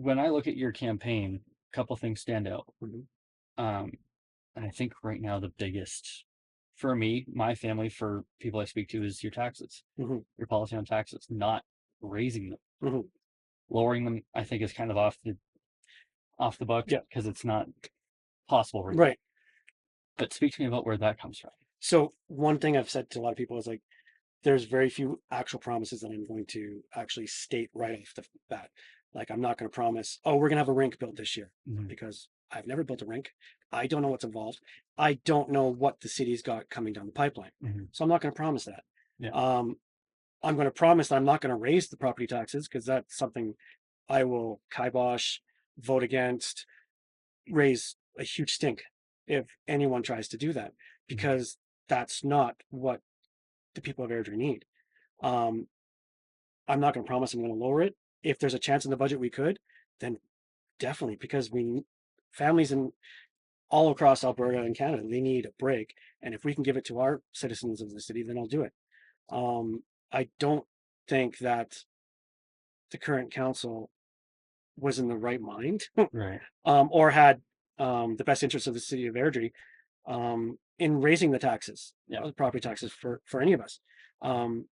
when I look at your campaign, a couple things stand out. Mhm. Um, and I think right now the biggest for me, my family, for people I speak to, is your taxes, Mhm. your policy on taxes, not raising them. Mhm. Lowering them, I think, is kind of off the books Yeah. because it's not possible right now. Right. But speak to me about where that comes from. So one thing I've said to a lot of people is like, there's very few actual promises that I'm going to actually state right off the bat. Like, I'm not going to promise, oh, we're going to have a rink built this year Mhm. because I've never built a rink. I don't know what's involved. I don't know what the city's got coming down the pipeline. Mhm. So I'm not going to promise that. Yeah. Um, I'm going to promise that I'm not going to raise the property taxes because that's something I will kibosh, vote against, raise a huge stink if anyone tries to do that Mhm. because that's not what the people of Airdrie need. Um, I'm not going to promise I'm going to lower it. If there's a chance in the budget we could, then definitely, because families in all across Alberta and Canada, they need a break. And if we can give it to our citizens of the city, then I'll do it. I don't think that the current council was in the right mind Right. or had the best interests of the city of Airdrie in raising the taxes, Yeah. the property taxes for any of us. Um,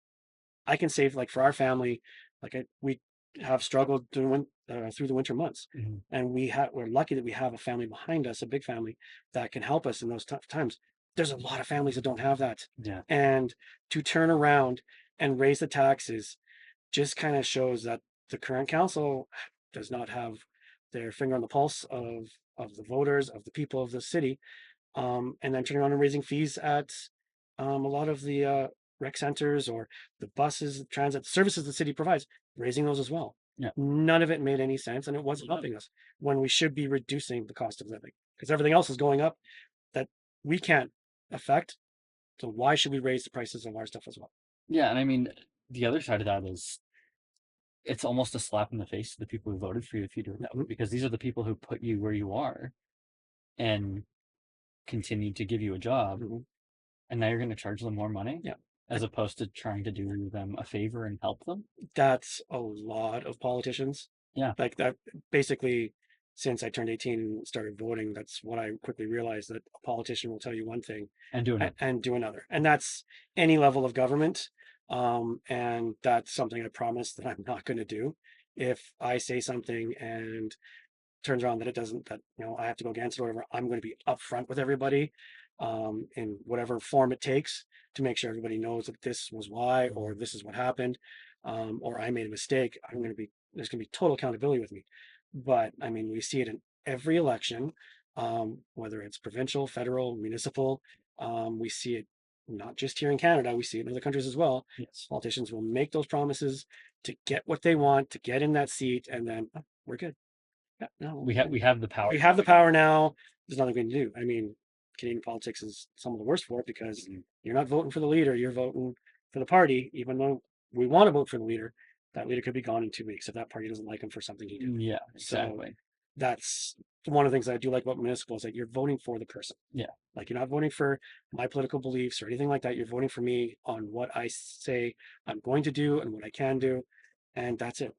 I can say, like, for our family, we have struggled through the winter months, Mhm. and we're lucky that we have a family behind us, a big family that can help us in those tough times. There's a lot of families that don't have that, Yeah. and to turn around and raise the taxes just kind of shows that the current council does not have their finger on the pulse of the voters, of the people of the city, and then turning around and raising fees at a lot of the rec centers or the buses, the transit services the city provides, raising those as well. Yeah. None of it made any sense, and it wasn't helping us when we should be reducing the cost of living because everything else is going up that we can't affect. So why should we raise the prices of our stuff as well? Yeah. And I mean, the other side of that is it's almost a slap in the face to the people who voted for you if you do it that way, Mhm. because these are the people who put you where you are and continue to give you a job, Mhm. and now you're going to charge them more money Yeah, as opposed to trying to do them a favor and help them. that's a lot of politicians. Yeah. Like that, basically, since I turned 18 and started voting, that's what I quickly realized, that a politician will tell you one thing And doing it. and do another. And that's any level of government. And that's something I promise that I'm not going to do. If I say something and turns around that it doesn't, that, I have to go against it or whatever, I'm going to be upfront with everybody in whatever form it takes to make sure everybody knows that this was why, or this is what happened, or I made a mistake. There's going to be total accountability with me. But I mean, we see it in every election, whether it's provincial, federal, municipal. We see it not just here in Canada, we see it in other countries as well. Yes. Politicians will make those promises to get what they want, to get in that seat, and then "Oh, we're good. Yeah, no, We have the power we now. have the power now. There's nothing we can do. I mean, Canadian politics is some of the worst for it because Mhm. you're not voting for the leader, you're voting for the party, even though we want to vote for the leader. That leader could be gone in 2 weeks if that party doesn't like him for something he did. Yeah, So exactly. that's one of the things that I do like about municipal is that you're voting for the person. Yeah. Like, you're not voting for my political beliefs or anything like that. You're voting for me on what I say I'm going to do and what I can do. And that's it.